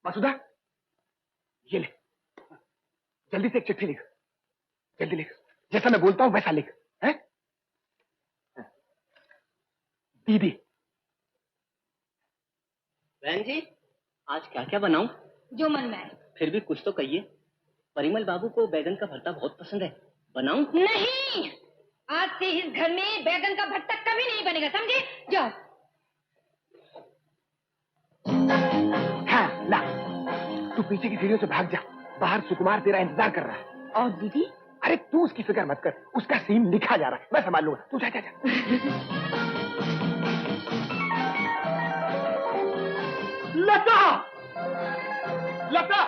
वसुधा, ये ले, जल्दी से एक चिट्ठी लिख, जल्दी लिख, जैसा मैं बोलता हूं वैसा लिख, हैं? दीदी। बहन जी, आज क्या क्या बनाऊं? जो मन में आए। फिर भी कुछ तो कहिए। परिमल बाबू को बैगन का भरता बहुत पसंद है, बनाऊं? नहीं, आज से इस घर में बैगन का भरता कभी नहीं बनेगा, समझे? जाओ। हाँ, ला, तू पीछे की सीढ़ियों से भाग जा, बाहर सुकुमार तेरा इंतजार कर रहा है। और दीदी? अरे तू उसकी फिक्र मत कर, उसका सीन लिखा जा रहा है, मैं संभाल लूंगा, तू जा जा जा। लता! लता!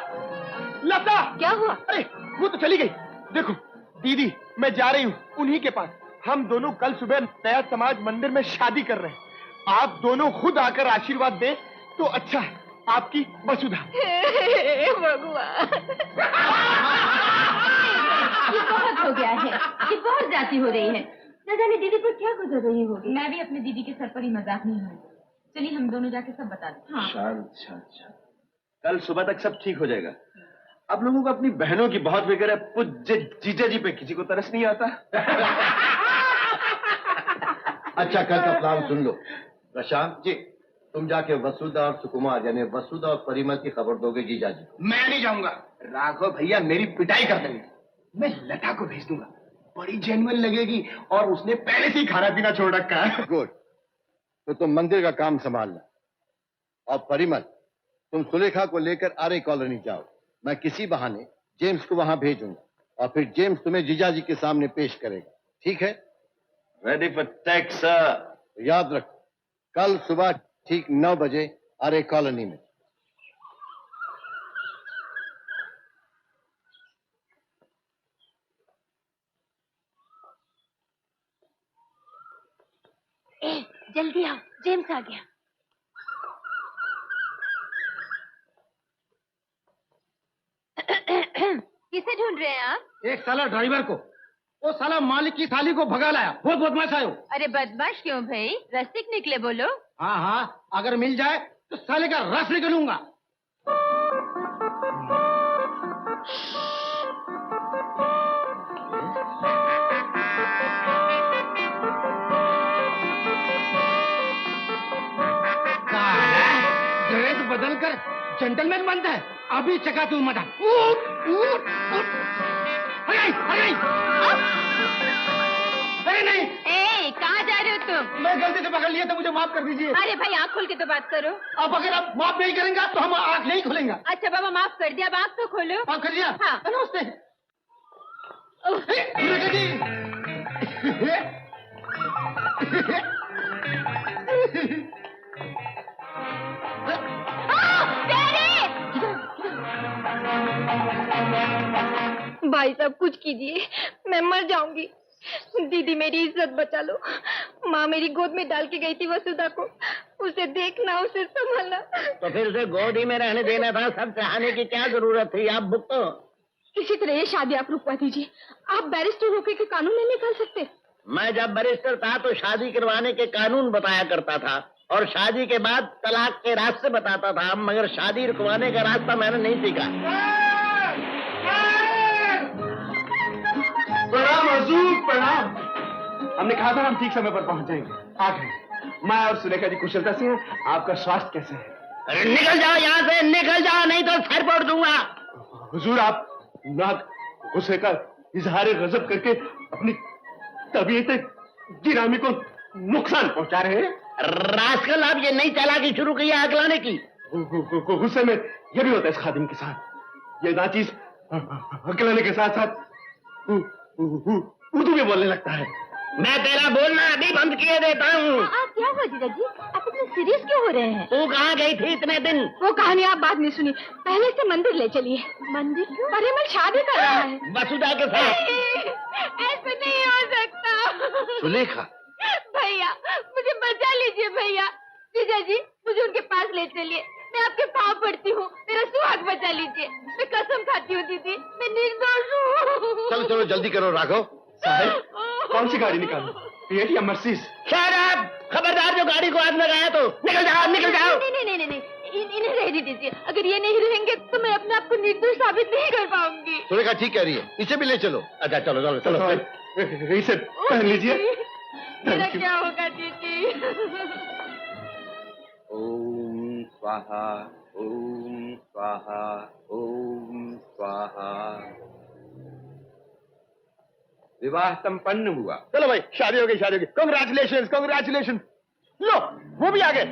लता! क्या हुआ? अरे वो तो चली गई। देखो दीदी, मैं जा रही हूँ उन्हीं के पास। हम दोनों कल सुबह नया समाज मंदिर में शादी कर रहे हैं। आप दोनों खुद आकर आशीर्वाद दें तो अच्छा है। आपकी वसुधा। भगवान, ये बहुत हो गया है, ये बहुत ज्यादा हो रही है। न जाने दीदी पर क्या गुजर रही होगी। मैं भी अपने दीदी के सर पर ही मजाक नहीं हूँ। चलिए हम दोनों जाके सब बता दें। हाँ। शांत शांत शांत, कल सुबह तक सब ठीक हो जाएगा। आप लोगों को अपनी बहनों की बहुत फिक्र है, पूज्य जीजा जी पे किसी को तरस नहीं आता। अच्छा, कल का प्लान सुन लो। प्रशांत जी, तुम जाके वसुधा और सुकुमार यानी वसुधा और परिमल की खबर दोगे जीजा जी। मैं नहीं जाऊंगा, राघव भैया मेरी पिटाई कर देंगे। मैं लता को भेज दूंगा, बड़ी जेन्युइन लगेगी और उसने पहले से ही खाना पीना छोड़ रखा है। गुड, तो तुम मंदिर का काम संभालना। और परिमल, तुम सुलेखा को लेकर आर्य कॉलोनी जाओ। मैं किसी बहाने जेम्स को वहां भेजूंगा और फिर जेम्स तुम्हें जीजा जी के सामने पेश करेगा, ठीक है? Ready for tax sir. याद रखो, कल सुबह ठीक 9 बजे आर्य कॉलोनी में। जल्दी आओ, जेम्स आ गया। किसे ढूंढ रहे हैं आप? एक साला ड्राइवर को, वो साला मालिक की थाली को भगा लाया। बहुत बदमाश आयो। अरे बदमाश क्यों भाई? रस्तिक निकले बोलो। हाँ हाँ, अगर मिल जाए तो साले का रस निकलूंगा। ड्रेस बदलकर जेंटलमैन बनता है, अभी चकाती हूँ मजा। अरे नहीं, कहाँ जा रहे हो तुम? मैं गलती से पकड़ लिया था, मुझे माफ कर दीजिए। अरे भाई आँख खोल के तो बात करो। अब अगर आप माफ नहीं करेंगे तो हम आँख नहीं खोलेंगे। अच्छा बाबा माफ कर दिया, अब आँख तो खोलो। माफ कर दिया? हाँ। नमस्ते। भाई साहब कुछ कीजिए, मैं मर जाऊंगी। दीदी मेरी इज्जत बचा लो। माँ मेरी गोद में डाल के गई थी वसुधा को, उसे देखना, उसे संभालना। तो फिर उसे गोद ही में रहने देना था, सब चाहने की क्या जरूरत थी? आप भुगतो। किसी तरह ये शादी आप रुकवा दीजिए। आप बैरिस्टर होके के कानून नहीं निकाल सकते? मैं जब बैरिस्टर था तो शादी करवाने के कानून बताया करता था और शादी के बाद तलाक के रास्ते बताता था, मगर शादी रुकवाने का रास्ता मैंने नहीं सीखा। प्रणाम हजूर, प्रणाम। हमने कहा था हम ठीक समय पर पहुंच जाएंगे। आ गए। मैं और सुलेखा जी कुशलता से हैं। आपका स्वास्थ्य कैसे है? अरे निकल जाओ यहाँ से, निकल जाओ, नहीं तो सर फोड़ दूंगा। हुजूर, आप नाक गुस्से का इजहार गजब करके अपनी तबीयत गिरामी को नुकसान पहुंचा रहे हैं। रास्कल, आप ये नई चालाकी शुरू की है अगलाने की। गुस्से में ये भी होता है इस खादिम के साथ। ये नाचीज अगलाने के साथ साथ उर्दू में बोलने लगता है। मैं तेरा बोलना अभी बंद किए देता हूँ। आप क्या हुआ जीजा जी? आप इतने सीरियस क्यों हो रहे हैं? तू कहाँ गई थी इतने दिन? वो कहानी आप बाद में सुनिए, पहले से मंदिर ले चलिए। मंदिर क्यों? परिमल शादी कर रहा है वसुधा के साथ। ऐसे नहीं हो सकता। सुलेखा, भैया मुझे बचा लीजिए। भैया, जीजा जी मुझे उनके पास ले चलिए, मैं आपके पाँव पड़ती हूँ, मेरा सुहाग बचा लीजिए। मैं कसम खाती हूँ दीदी, मैं निर्दोष हूँ। चलो चलो जल्दी करो। राघव साहब, कौन सी गाड़ी निकालो, फिएट या मर्सिडीज? शराब, खबरदार जो गाड़ी को हाथ लगाया तो निकल जाओ, निकल जाओ। नहीं नहीं नहीं नहीं, इन्हें रहने दीजिए। अगर ये नहीं रहेंगे तो मैं अपने आप को निर्दोष साबित नहीं कर पाऊंगी। सुलेखा ठीक कह रही है, इसे भी ले चलो। अच्छा चलो चलो चलो। इसे पहन लीजिए। मेरा क्या होगा दीदी? ओम स्वाहा, ओम स्वाहा, ओम स्वाहा। विवाह संपन्न हुआ। चलो भाई, शादी हो गई, शादी हो गई। Congratulation, congratulation. लो, वो भी आ गए।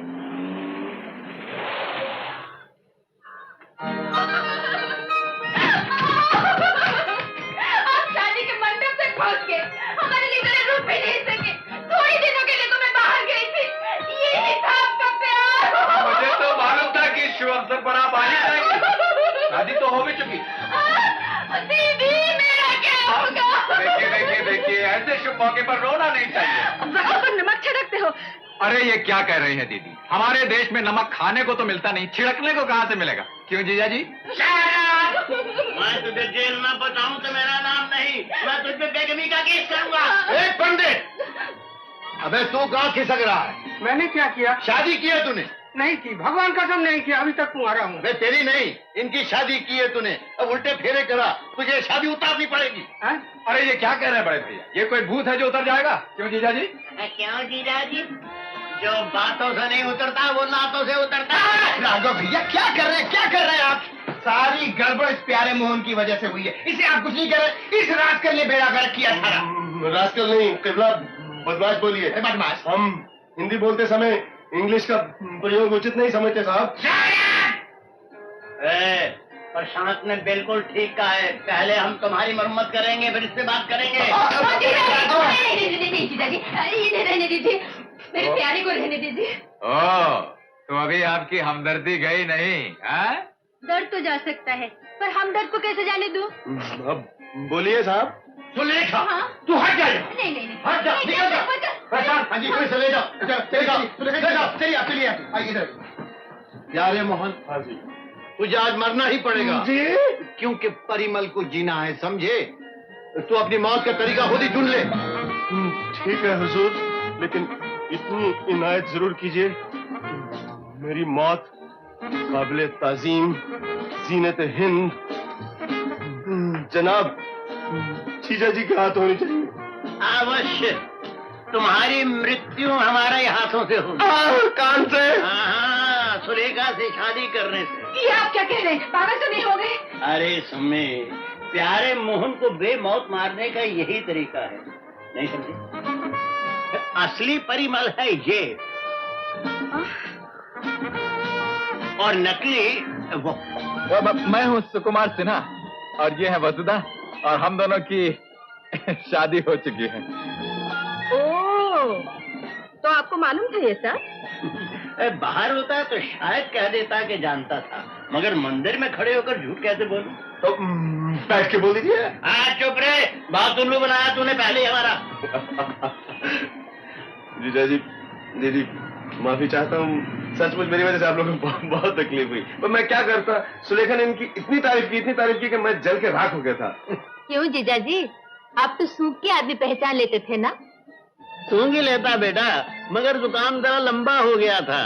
आप शादी के मंडप तक पहुंच गए, हमारे लिए जरा रुक भी नहीं सके। थोड़ी दिनों के लिए तो मैं बाहर गई थी। यही था आपका प्यार। मुझे तो मालूम था कि शुभ अवसर पर आप आ ही जाएंगे। शादी तो हो भी चुकी। दीदी, मेरा क्या होगा? देखिए देखिए देखिए, ऐसे शुभ मौके पर रोना नहीं चाहिए। जगह पर नमक छिड़कते हो। अरे ये क्या कह रही है दीदी? हमारे देश में नमक खाने को तो मिलता नहीं, छिड़कने को कहाँ से मिलेगा? क्यों जीजा जी? मैं तुझे जेल में पहुंचाऊं तो मेरा नाम नहीं, मैं तुझ पे बेगमी का केस करूंगा। एक पंडित, अबे तू कहाँ खिसक रहा है? मैंने क्या किया? शादी की है तूने? नहीं की, भगवान कसम नहीं किया। अभी तक कुंवारा हूँ। अबे तेरी नहीं, इनकी शादी की है तूने। अब उल्टे फेरे करा, तुझे शादी उतारनी पड़ेगी। अरे ये क्या कह रहे हैं बड़े भैया? ये कोई भूत है जो उतर जाएगा? क्यों जीजा जी? क्यों जीजा जी? जो बातों से नहीं उतरता वो नातों से उतरता है। राघव भैया, क्या कर रहे हैं, क्या कर रहे हैं आप? सारी गड़बड़ इस प्यारे मोहन की वजह से हुई है। इसे आप कुछ नहीं कर रहे। इस रास्कल ने बेड़ा गर्क किया सारा। रास्कल नहीं, किबला बदमाश बोलिए। बदमाश। हम हिंदी बोलते समय इंग्लिश का प्रयोग उचित नहीं समझते साहब। प्रशांत ने बिल्कुल ठीक कहा है। पहले हम तुम्हारी मरम्मत करेंगे, फिर इससे बात करेंगे। नहीं जीजा जी, इन्हें रहने दीजिए। मेरे प्यारे को रहने दीजिए। तो अभी आपकी हमदर्दी गई नहीं? हाँ? दर्द तो जा सकता है, पर हमदर्द को कैसे जाने दूं? अब बोलिए साहब। सुलेखा, हाँ? तू हट जा। नहीं नहीं नहीं। हट जा, नहीं, निकल जा। नहीं, प्रशांत, हाँ जी, कोई से ले जाओ। अच्छा, चले जाओ, ले जाओ, चलिए आप, चलिए आप। आइए इधर। प्यारे मोहन, हाँ जी। तुझे आज मरना ही पड़ेगा। जी? क्योंकि परिमल को जीना है, समझे? तू अपनी मौत का तरीका खुद ही चुन ले। ठीक है हुजूर, लेकिन इतनी इनायत जरूर कीजिए, मेरी मौत काबिले ताजीम जीनत हिंद जनाब जीजा जी के हाथ होनी चाहिए। अवश्य तुम्हारी मृत्यु हमारे हाथों से होगी। कान से? हाँ, सुलेखा से शादी करने से। ये आप क्या कह रहे हैं? पागल तो नहीं हो गए? अरे सुमे, प्यारे मोहन को बेमौत मारने का यही तरीका है, नहीं समझे? असली परिमल है ये, और नकली वो। मैं हूँ सुकुमार सिन्हा और ये है वसुधा, और हम दोनों की शादी हो चुकी है। ओह, तो आपको मालूम था ये सब? बाहर होता तो शायद कह देता कि जानता था, मगर मंदिर में खड़े होकर झूठ कैसे बोलूं? तो बैठ के बोल दीजिए। हाँ चुप रहे, बहुत उल्लू बनाया तूने पहले ही हमारा। जीजा जी, दीदी माफी चाहता हूँ, सचमुच मेरी वजह से आप लोगों को बहुत तकलीफ हुई। पर मैं क्या करता, सुलेखा ने इनकी इतनी तारीफ की कि मैं जल के राख हो गया था। क्यों जीजा जी, आप तो सूख के आदमी पहचान लेते थे ना? सूंघ ही लेता बेटा, मगर जुकाम जरा लंबा हो गया था।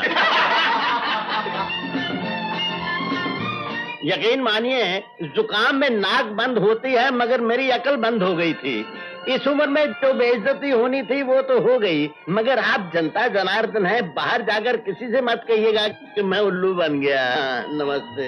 यकीन मानिए, जुकाम में नाक बंद होती है, मगर मेरी अकल बंद हो गई थी। इस उम्र में जो बेइज्जती होनी थी वो तो हो गई, मगर आप जनता जनार्दन हैं, बाहर जाकर किसी से मत कहिएगा कि मैं उल्लू बन गया। नमस्ते।